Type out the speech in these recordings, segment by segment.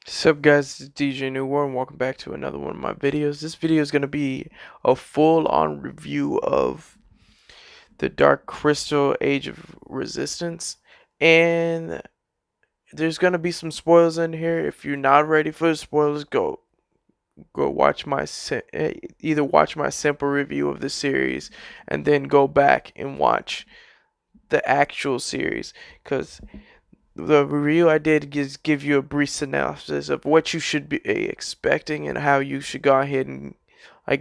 What's up guys, it's DJ New War and welcome back to another one of my videos. This video is going to be a full-on review of the Dark Crystal Age of Resistance, and there's going to be some spoilers in here. If you're not ready for the spoilers, go watch my either watch my simple review of the series and then go back and watch the actual series, because the review I did give you a brief synopsis of what you should be expecting and how you should go ahead and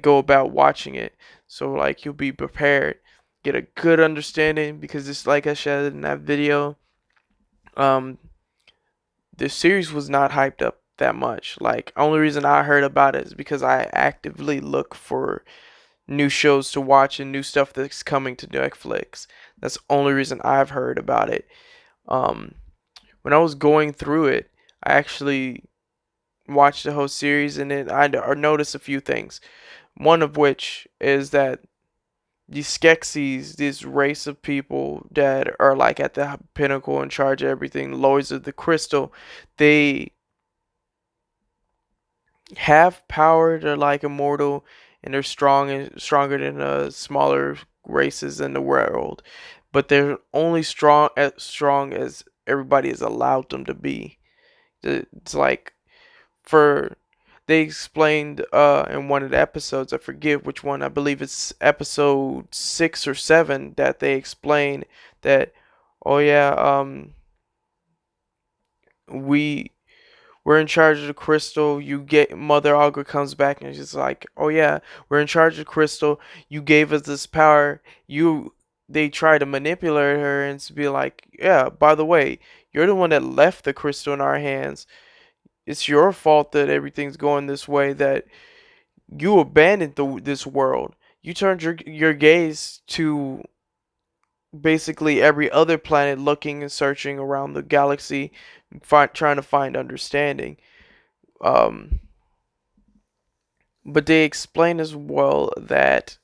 go about watching it. So you'll be prepared, get a good understanding, because it's like I said in that video, um the series was not hyped up that much. Like, only reason I heard about it is because I actively look for new shows to watch and new stuff that's coming to Netflix. That's the only reason I've heard about it. Um when I was going through it, I actually watched the whole series, and then I noticed a few things. One of which is that the Skeksis, this race of people that are like at the pinnacle, in charge of everything, lords of the crystal, they have power. They're like immortal, and they're strong and stronger than smaller races in the world. But they're only strong as everybody has allowed them to be. It's like, for they explained in one of the episodes, I forget which one, I believe it's episode 6 or 7, that they explain that, oh yeah, we we're in charge of the crystal. You get Mother Augur comes back and she's like, oh yeah, we're in charge of the crystal. You gave us this power. You They try to manipulate her and to be like, yeah, by the way, you're the one that left the crystal in our hands. It's your fault that everything's going this way, that you abandoned this world. You turned your gaze to basically every other planet, looking and searching around the galaxy, trying to find understanding. Um, but they explain as well that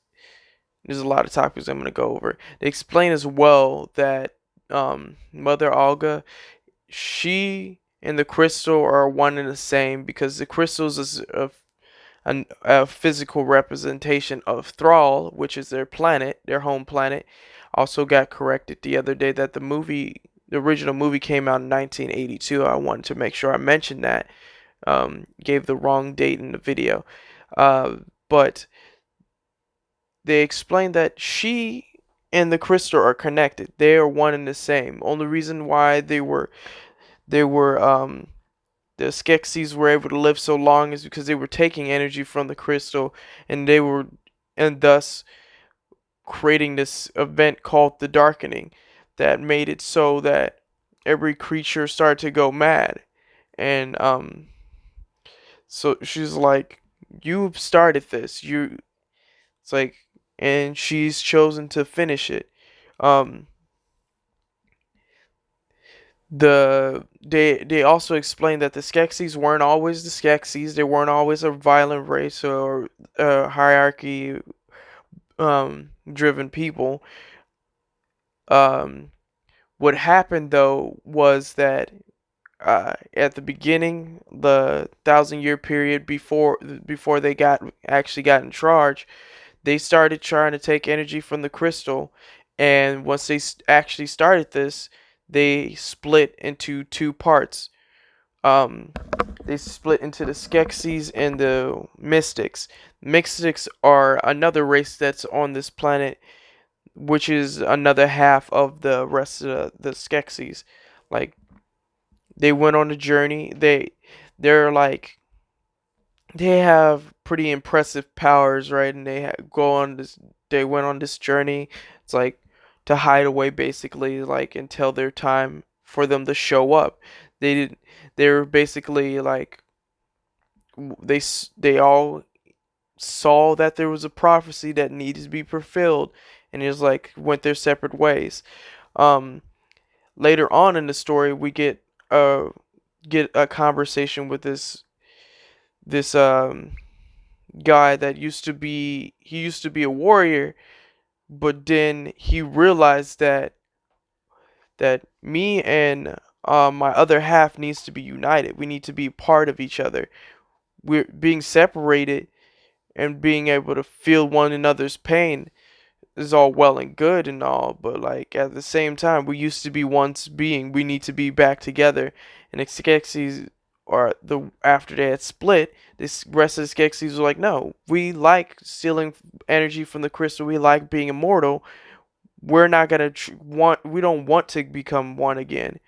there's a lot of topics I'm going to go over. They explain as well that Mother Olga, she and the crystal are one and the same, because the crystals is a physical representation of Thrall, which is their planet, their home planet. Also got corrected the other day that the original movie came out in 1982. I wanted to make sure I mentioned that. Gave the wrong date in the video. But they explained that she and the crystal are connected. They are one and the same. Only reason why they were the Skeksis were able to live so long is because they were taking energy from the crystal, and thus creating this event called the Darkening, that made it so that every creature started to go mad. And so she's like, you started this. It's like, and she's chosen to finish it. Um they also explained that the Skeksis weren't always the Skeksis. They weren't always a violent race or hierarchy driven people. Um, what happened though was that at the beginning, the 1,000-year period before they got in charge, they started trying to take energy from the crystal, and once they actually started this, they split into two parts. Um, they split into the Skeksis and the Mystics. Mystics are another race that's on this planet, which is another half of the rest of the Skeksis. Like, they went on a journey. They're like, they have pretty impressive powers, right? And they went on this journey. It's like to hide away, basically, like until their time for them to show up. They did. They were basically like, they all saw that there was a prophecy that needed to be fulfilled, and it was like went their separate ways. Um, Later on in the story, we get a conversation with this guy that used to be a warrior, but then he realized that me and my other half needs to be united. We need to be part of each other. We're being separated and being able to feel one another's pain is all well and good and all, but like at the same time, we used to be once being. We need to be back together. And the Skeksis, or the after they had split, this rest of the Skeksis were like, no, we like stealing energy from the crystal. We like being immortal. We're not gonna want. We don't want to become one again.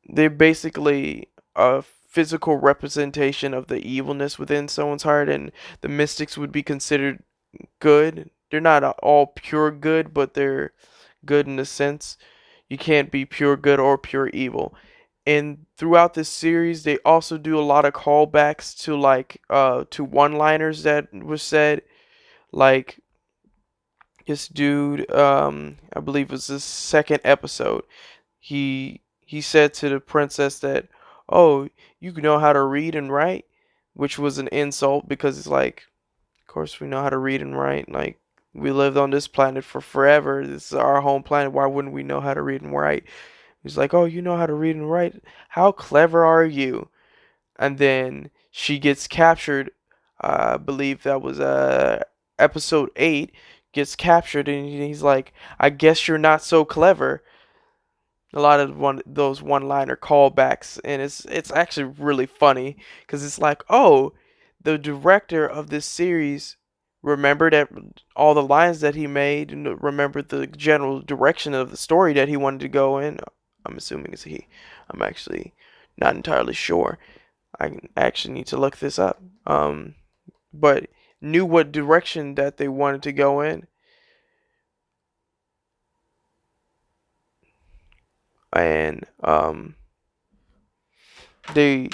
They're basically a physical representation of the evilness within someone's heart, and the mystics would be considered good. They're not all pure good, but they're good in a sense. You can't be pure good or pure evil. And throughout this series, they also do a lot of callbacks to to one-liners that was said. Like this dude, I believe it was the second episode. He said to the princess that, "Oh, you know how to read and write," which was an insult because it's like, of course we know how to read and write. Like we lived on this planet for forever. This is our home planet. Why wouldn't we know how to read and write? He's like, "Oh, you know how to read and write? How clever are you?" And then she gets captured. I believe that was episode 8. Gets captured, and he's like, "I guess you're not so clever." A lot of those one-liner callbacks, and it's actually really funny because it's like, oh, the director of this series remembered all the lines that he made and remembered the general direction of the story that he wanted to go in. I'm assuming it's he. I'm actually not entirely sure. I actually need to look this up. But knew what direction that they wanted to go in, and they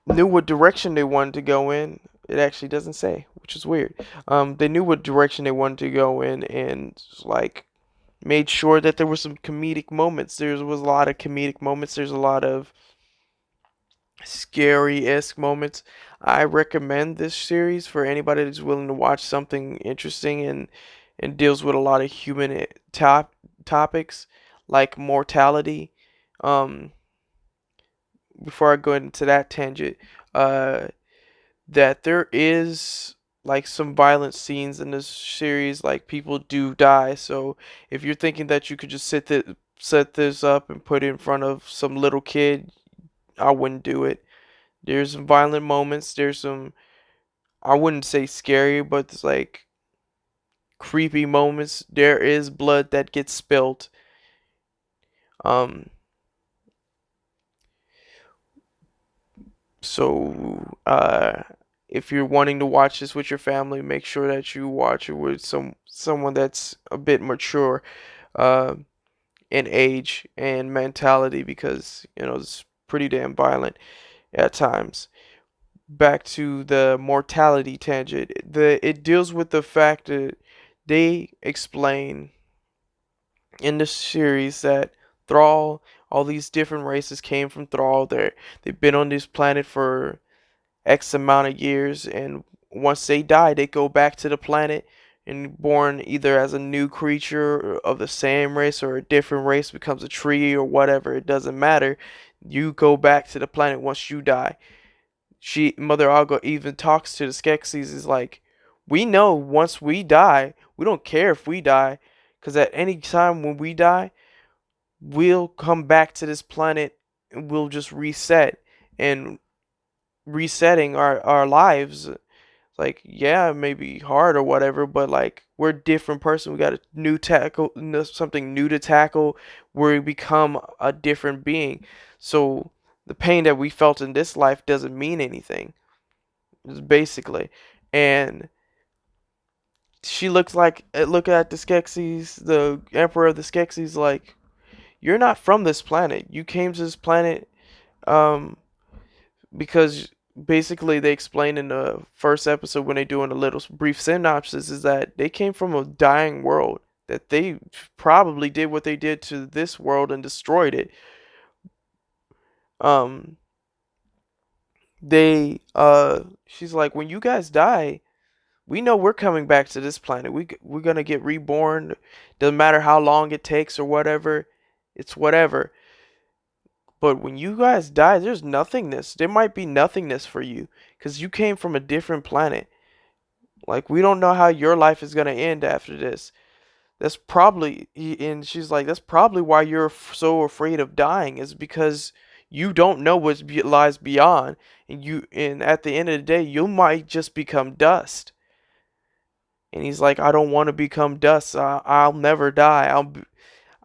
knew what direction they wanted to go in. It actually doesn't say, which is weird. They knew what direction they wanted to go in, and like made sure that there were some comedic moments. There was a lot of comedic moments. There's a lot of scary-esque moments. I recommend this series for anybody that's willing to watch something interesting and deals with a lot of human topics like mortality. Um, Before I go into that tangent, uh, that there is like some violent scenes in this series, like people do die. So if you're thinking that you could just set this up and put it in front of some little kid, I wouldn't do it. There's some violent moments. There's some, I wouldn't say scary, but it's like creepy moments. There is blood that gets spilled. Um, So, if you're wanting to watch this with your family, make sure that you watch it with someone that's a bit mature, uh, in age and mentality, because it's pretty damn violent at times. Back to the mortality tangent. It deals with the fact that they explain in the series that Thrall, all these different races came from Thrall. They've been on this planet for X amount of years, and once they die, they go back to the planet and born either as a new creature of the same race or a different race, becomes a tree or whatever. It doesn't matter. You go back to the planet once you die. Mother Agua even talks to the Skeksis. Is like, we know once we die, we don't care if we die, because at any time when we die, we'll come back to this planet and we'll just reset. And resetting our lives, like, yeah, it may be hard or whatever, but like we're a different person. We got a new tackle, something new to tackle, where we become a different being. So the pain that we felt in this life doesn't mean anything, basically. And she looks like, look at the Skeksis, the emperor of the Skeksis, like, you're not from this planet. You came to this planet um because basically they explain in the first episode when they doing a little brief synopsis is that they came from a dying world, that they probably did what they did to this world and destroyed it. um She's like, when you guys die, we know we're coming back to this planet. We're gonna get reborn. Doesn't matter how long it takes or whatever. It's whatever. But when you guys die, there's nothingness. There might be nothingness for you because you came from a different planet. Like, we don't know how your life is going to end after this. That's probably, and she's like, that's probably why you're so afraid of dying, is because you don't know what lies beyond. And at the end of the day, you might just become dust. And he's like, I don't want to become dust. I'll never die.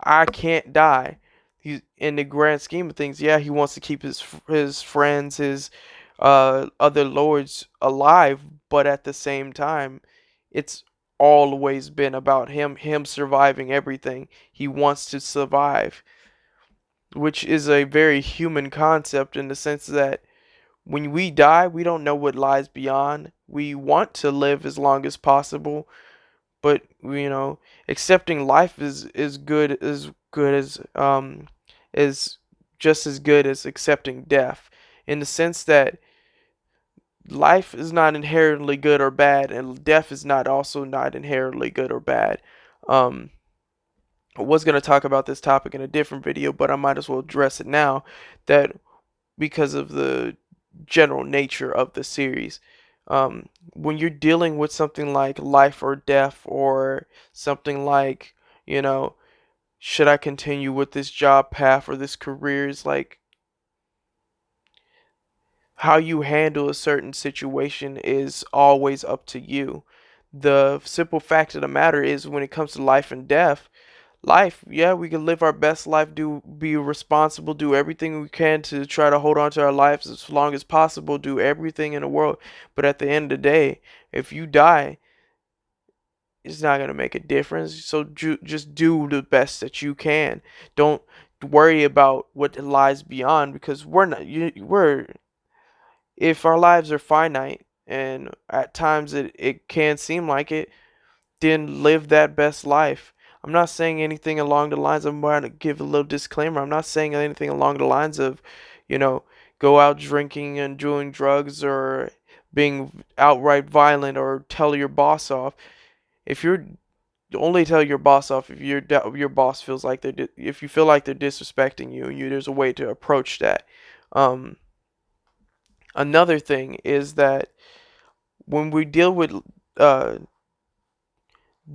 I can't die. He's in the grand scheme of things. Yeah, he wants to keep his friends, his other lords alive, but at the same time, it's always been about him surviving everything. He wants to survive, which is a very human concept in the sense that when we die, we don't know what lies beyond. We want to live as long as possible, but accepting life is good is just as good as accepting death, in the sense that life is not inherently good or bad, and death is not inherently good or bad. um I was going to talk about this topic in a different video, but I might as well address it now, that because of the general nature of the series. When you're dealing with something like life or death, or something like, you know, should I continue with this job path or this career, is like how you handle a certain situation is always up to you. The simple fact of the matter is, when it comes to life and death, life, yeah, we can live our best life, be responsible, do everything we can to try to hold on to our lives as long as possible, do everything in the world. But at the end of the day, if you die, it's not gonna make a difference. So just do the best that you can. Don't worry about what lies beyond, because we're not. We're if our lives are finite, and at times it can seem like it, then live that best life. I'm not saying anything along the lines, I'm going to give a little disclaimer. I'm not saying anything along the lines of, you know, go out drinking and doing drugs, or being outright violent, or tell your boss off. If you're only tell your boss off if your boss feels like if you feel like they're disrespecting you, and there's a way to approach that. Um, Another thing is that when we deal with uh,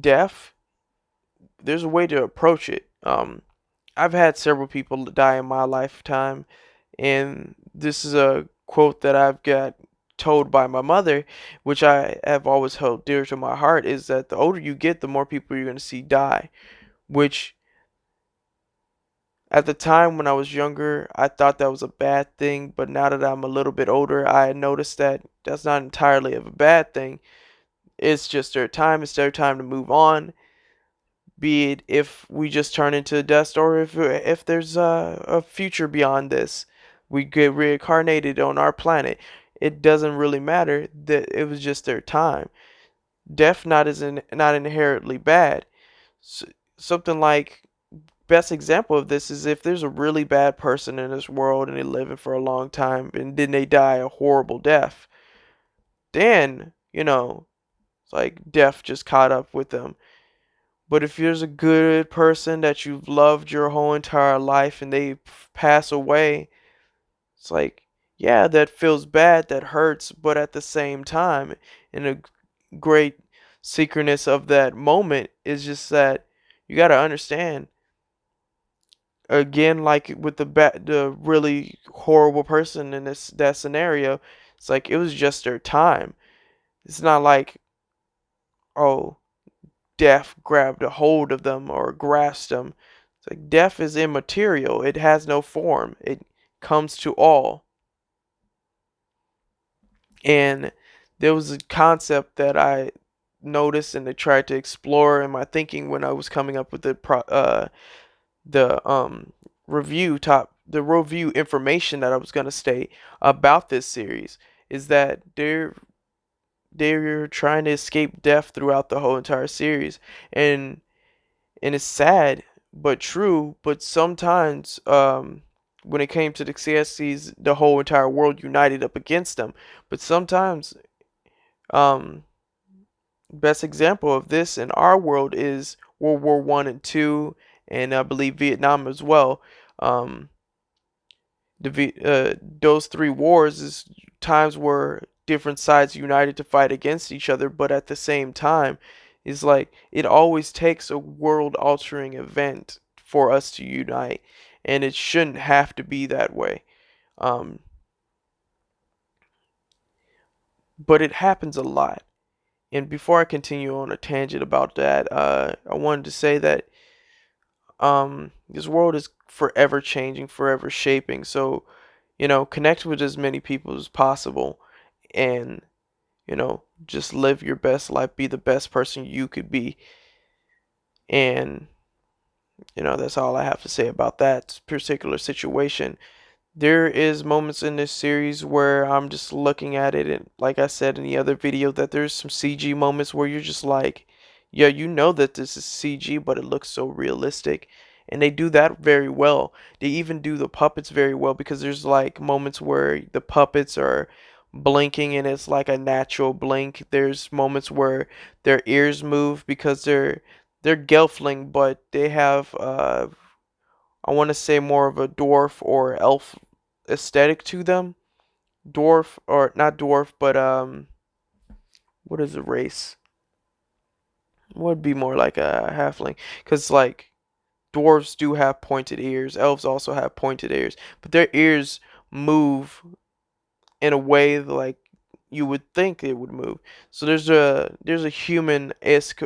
death, there's a way to approach it. I've had several people die in my lifetime, and this is a quote that I've got told by my mother, which I have always held dear to my heart, is that the older you get, the more people you're going to see die. Which, at the time when I was younger, I thought that was a bad thing, but now that I'm a little bit older, I noticed that that's not entirely of a bad thing. It's just their time. It's their time to move on, be it if we just turn into dust, or if there's a future beyond this, we get reincarnated on our planet. It doesn't really matter. That it was just their time. Death not inherently bad. S Something like, best example of this is if there's a really bad person in this world and they live it for a long time, and then they die a horrible death, then it's like death just caught up with them. But if there's a good person that you've loved your whole entire life and they pass away, it's like, yeah, that feels bad, that hurts, but at the same time, in a great secretness of that moment, is just that you got to understand, again, like with the really horrible person in that scenario, it's like it was just their time. It's not like, oh, death grabbed a hold of them or grasped them. It's like death is immaterial. It has no form. It comes to all. And there was a concept that I noticed and I tried to explore in my thinking when I was coming up with the the review information that I was gonna state about this series, is that they're trying to escape death throughout the whole entire series, and it's sad but true. But sometimes, when it came to the Skeksis, the whole entire world united up against them. But sometimes, um, best example of this in our world is World War I and II, and I believe Vietnam as well. Um, those three wars is times where different sides united to fight against each other, but at the same time, it's like it always takes a world-altering event for us to unite, and it shouldn't have to be that way. Um, but it happens a lot. And before I continue on a tangent about that, I wanted to say that this world is forever changing, forever shaping. So, connect with as many people as possible and, just live your best life, be the best person you could be. And, that's all I have to say about that particular situation. There is moments in this series where I'm just looking at it, and like I said in the other video, that there's some CG moments where you're just like, yeah, you know that this is CG, but it looks so realistic. And they do that very well. They even do the puppets very well, because there's like moments where the puppets are blinking and it's like a natural blink. There's moments where their ears move because they're Gelfling, but they have I want to say more of a dwarf or elf aesthetic to them. Dwarf, or not dwarf, but what is the race? Would be more like a halfling, because like dwarves do have pointed ears. Elves also have pointed ears, but their ears move in a way like you would think it would move. So there's a human-esque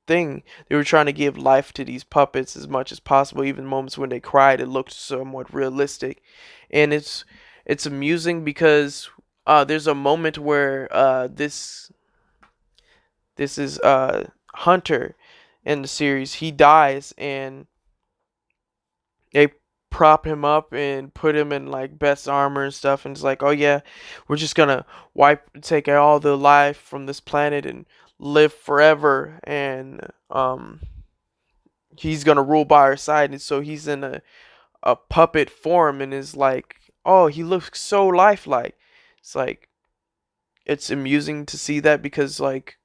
thing. They were trying to give life to these puppets as much as possible. Even moments when they cried, it looked somewhat realistic, and it's amusing because there's a moment where this is Hunter in the series. He dies, and they prop him up and put him in like best armor and stuff, and it's like, oh yeah, we're just gonna take all the life from this planet and live forever, and he's gonna rule by our side. And so he's in a puppet form and is like, oh, he looks so lifelike. It's like, it's amusing to see that, because like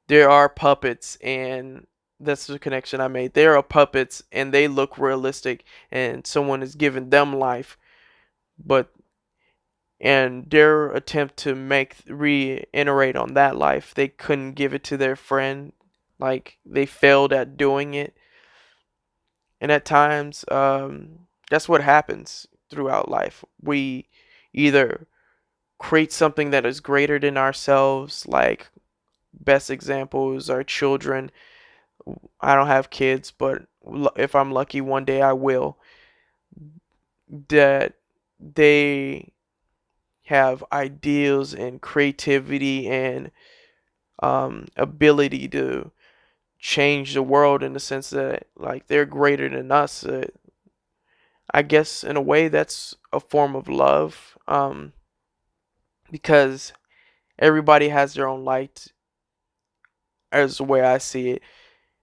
there are puppets, and that's the connection I made. There are puppets and they look realistic, and someone is giving them life, but and their attempt to make reiterate on that life, they couldn't give it to their friend. Like, they failed at doing it. And at times, that's what happens throughout life. We either create something that is greater than ourselves, like best example is our children. I don't have kids, but if I'm lucky, one day I will. That they have ideals and creativity and ability to change the world, in the sense that like they're greater than us. I guess in a way that's a form of love, because everybody has their own light, as the way I see it.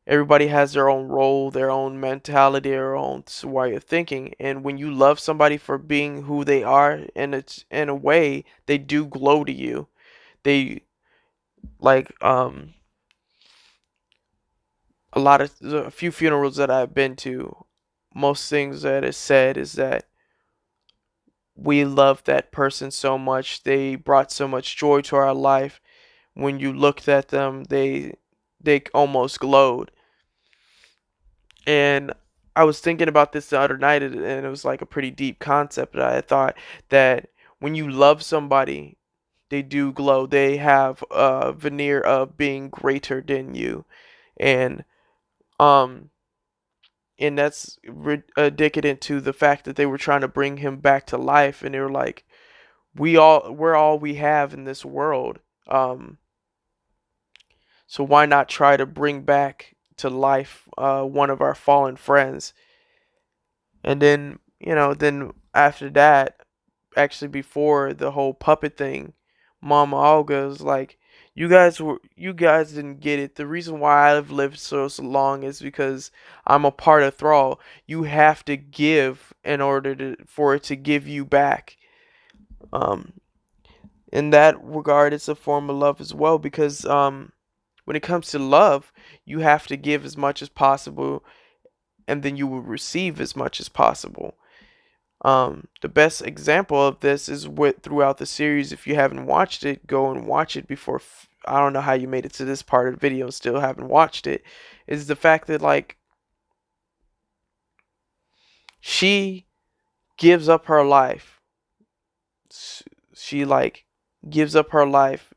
Everybody has their own role, their own mentality, their own way of thinking. And when you love somebody for being who they are, and it's in a way they do glow to you. They like a few funerals that I've been to, most things that is said is that we love that person so much. They brought so much joy to our life. When you looked at them, they almost glowed. And I was thinking about this the other night, and it was like a pretty deep concept. I thought that when you love somebody, they do glow. They have a veneer of being greater than you, and um, and that's decadent to the fact that they were trying to bring him back to life, and they were like, we're all we have in this world. Um, so why not try to bring back to life one of our fallen friends? And then, then after that, actually before the whole puppet thing, Mama Olga was like, you guys didn't get it. The reason why I've lived so long is because I'm a part of Thrall. You have to give in order for it to give you back. Um, in that regard, it's a form of love as well, because when it comes to love, you have to give as much as possible, and then you will receive as much as possible. The best example of this is with throughout the series. If you haven't watched it, go and watch it before. I don't know how you made it to this part of the video and still haven't watched it. Is the fact that like she gives up her life. She like gives up her life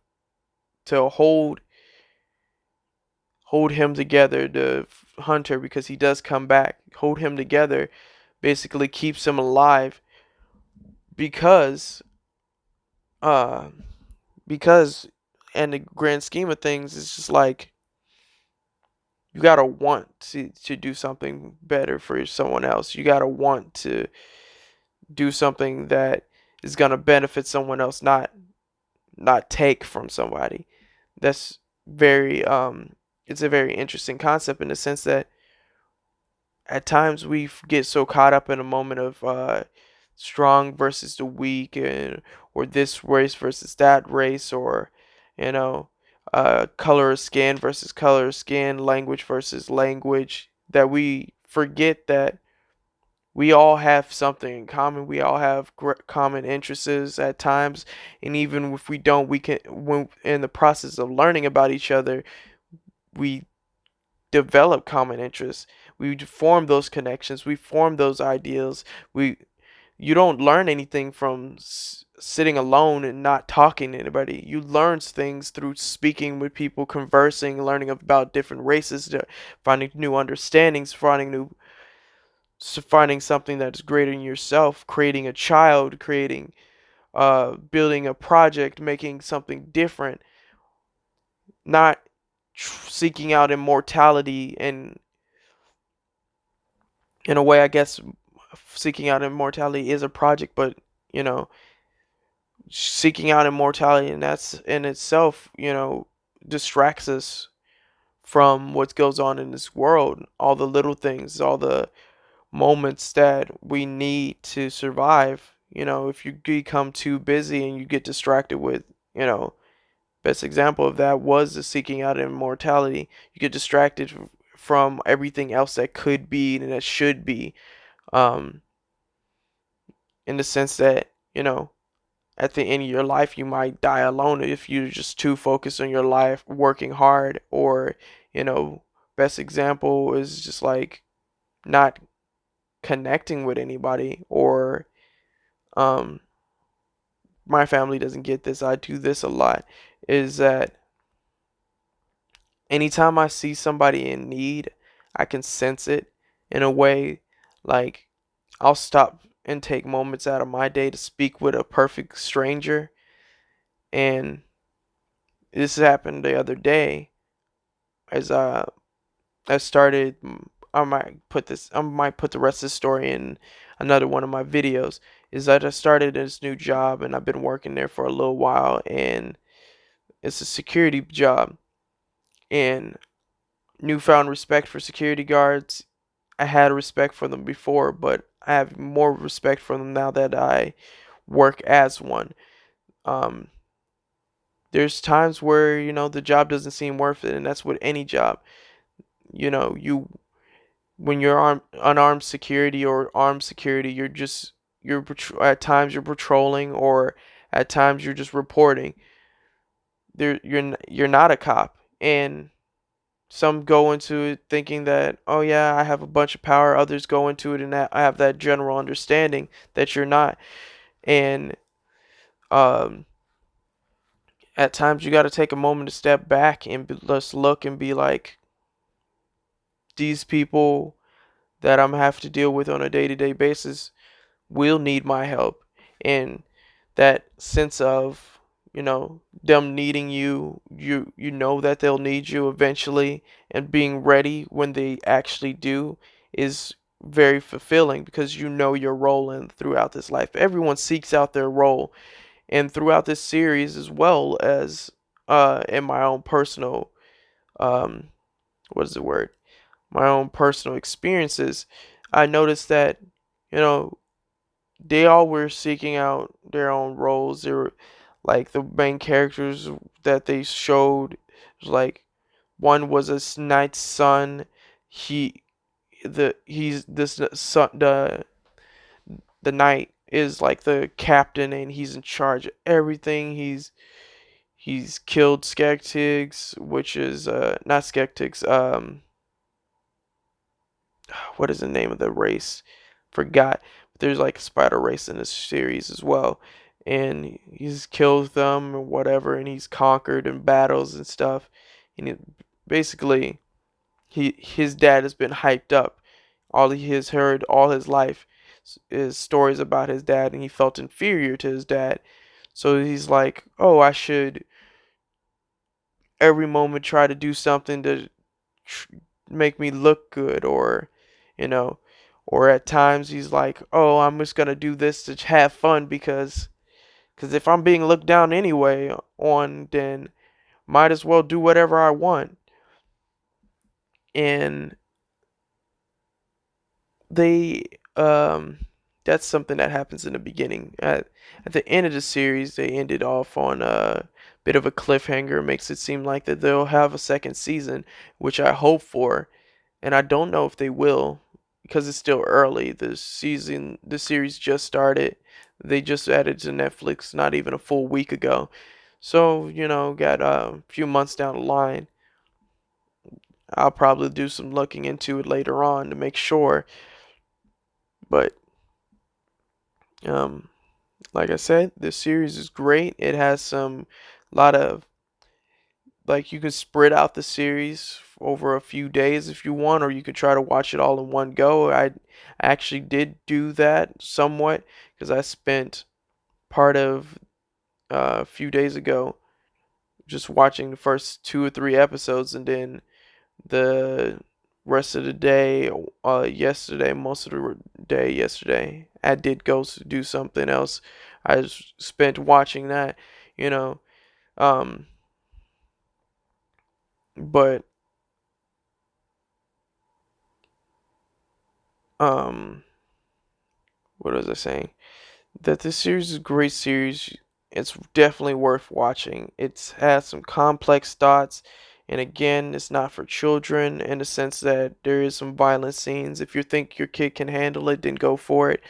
to hold him together, the hunter, because he does come back. Hold him together, basically keeps him alive because uh because in the grand scheme of things, it's just like you gotta want to do something better for someone else. You gotta want to do something that is gonna benefit someone else, not take from somebody. That's very it's a very interesting concept in the sense that at times we get so caught up in a moment of strong versus the weak, and or this race versus that race, or you know color of skin versus color of skin, language versus language, that we forget that we all have something in common. We all have common interests at times, and even if we don't, we can, when in the process of learning about each other, we develop common interests. We form those connections. We form those ideals. We You don't learn anything from sitting alone and not talking to anybody. You learn things through speaking with people, conversing, learning about different races, finding new understandings, finding something that's greater than yourself, creating a child, creating building a project, making something different, not seeking out immortality. And in a way, I guess seeking out immortality is a project, but you know, seeking out immortality, and that's in itself, distracts us from what goes on in this world, all the little things, all the moments that we need to survive. If you become too busy and you get distracted with, best example of that was the seeking out immortality. You get distracted from everything else that could be and that should be, um, in the sense that, at the end of your life, you might die alone if you're just too focused on your life, working hard, or, you know, best example is just like not connecting with anybody, or, um, my family doesn't get this. I do this a lot. Is that anytime I see somebody in need, I can sense it in a way. Like, I'll stop and take moments out of my day to speak with a perfect stranger. And this happened the other day as I started. I might put the rest of the story in another one of my videos. Is that I started this new job and I've been working there for a little while, and it's a security job, and newfound respect for security guards. I had respect for them before, but I have more respect for them now that I work as one. Um, there's times where, the job doesn't seem worth it, and that's with any job. You when you're unarmed security or armed security, at times you're patrolling, or at times you're just reporting. You're not a cop, and some go into it thinking that, oh yeah, I have a bunch of power. Others go into it and that I have that general understanding that you're not. And um, at times you got to take a moment to step back and let's look and be like, these people that I'm have to deal with on a day-to-day basis will need my help. And that sense of, them needing you, you know that they'll need you eventually, and being ready when they actually do is very fulfilling, because you know your role in throughout this life. Everyone seeks out their role, and throughout this series, as well as in my own personal um what is the word? My own personal experiences, I noticed that, you know, they all were seeking out their own roles. They were like the main characters that they showed. Like, one was a knight's son. He's this son. The the knight is like the captain and he's in charge of everything. He's killed Skeksis, which is not Skeksis. What is the name of the race? Forgot. There's like a spider race in this series as well, and he's killed them or whatever, and he's conquered in battles and stuff. And basically, his dad has been hyped up. All he has heard all his life is stories about his dad, and he felt inferior to his dad. So he's like, oh, I should every moment try to do something to make me look good, or you know, or at times he's like, oh, I'm just gonna do this to have fun because if I'm being looked down anyway on, then might as well do whatever I want. And they that's something that happens in the beginning. At the end of the series, they ended off on a bit of a cliffhanger. It makes it seem like that they'll have a second season, which I hope for, and I don't know if they will because it's still early. The series just started. They just added to Netflix not even a full week ago. So, got a few months down the line. I'll probably do some looking into it later on to make sure. But um like I said, this series is great. It has some lot of like you can spread out the series over a few days if you want, or you could try to watch it all in one go. I actually did do that somewhat because I spent part of a few days ago just watching the first 2 or 3 episodes, and then the rest of the day yesterday, most of the day yesterday, I did go do something else. I spent watching that, you know. Um, but um, what was I saying? That this series is a great series. It's definitely worth watching. It has some complex thoughts, and again, it's not for children in the sense that there is some violent scenes. If you think your kid can handle it, then go for it.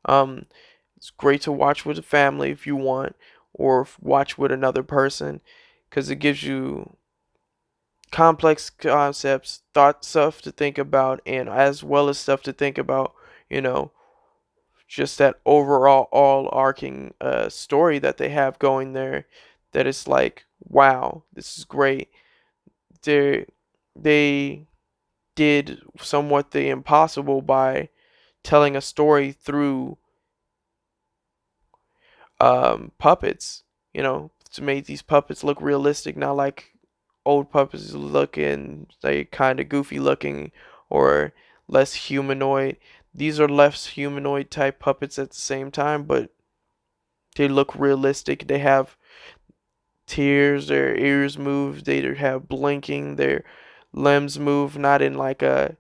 Um, it's great to watch with a family if you want, or watch with another person, because it gives you complex concepts, thought stuff to think about, and as well as stuff to think about, you know, just that overall all arcing story that they have going there. That it's like, wow, this is great. They did somewhat the impossible by telling a story through puppets, to make these puppets look realistic, not like old puppets looking, they kind of goofy looking or less humanoid. These are less humanoid type puppets at the same time, but they look realistic. They have tears, their ears move, they have blinking, their limbs move, not in like a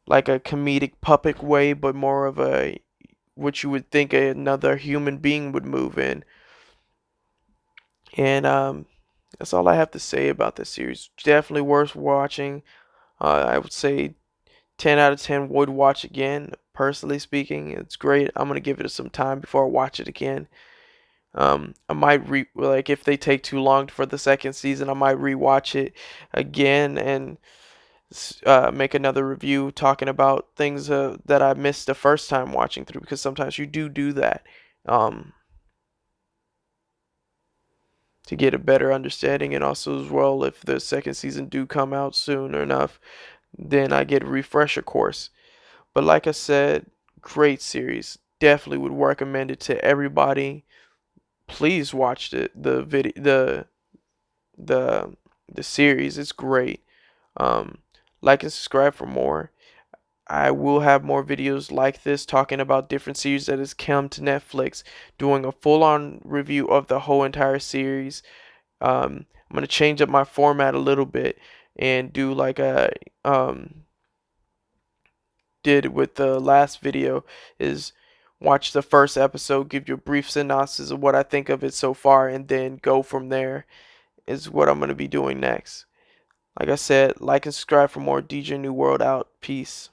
comedic puppet way, but more of a what you would think another human being would move in. And that's all I have to say about this series. Definitely worth watching. I would say 10 out of 10 would watch again. Personally speaking, it's great. I'm gonna give it some time before I watch it again. I might like if they take too long for the second season, I might rewatch it again and make another review talking about things that I missed the first time watching through, because sometimes you do that. Um, to get a better understanding, and also as well if the second season do come out soon enough, then I get a refresher course. But like I said, great series. Definitely would recommend it to everybody. Please watch the video the the series. It's great. Um, like and subscribe for more. I will have more videos like this talking about different series that has come to Netflix, doing a full-on review of the whole entire series. I'm gonna change up my format a little bit and do like a did with the last video, is watch the first episode, give you a brief synopsis of what I think of it so far, and then go from there is what I'm gonna be doing next. Like I said, like and subscribe for more. DJ New World out. Peace.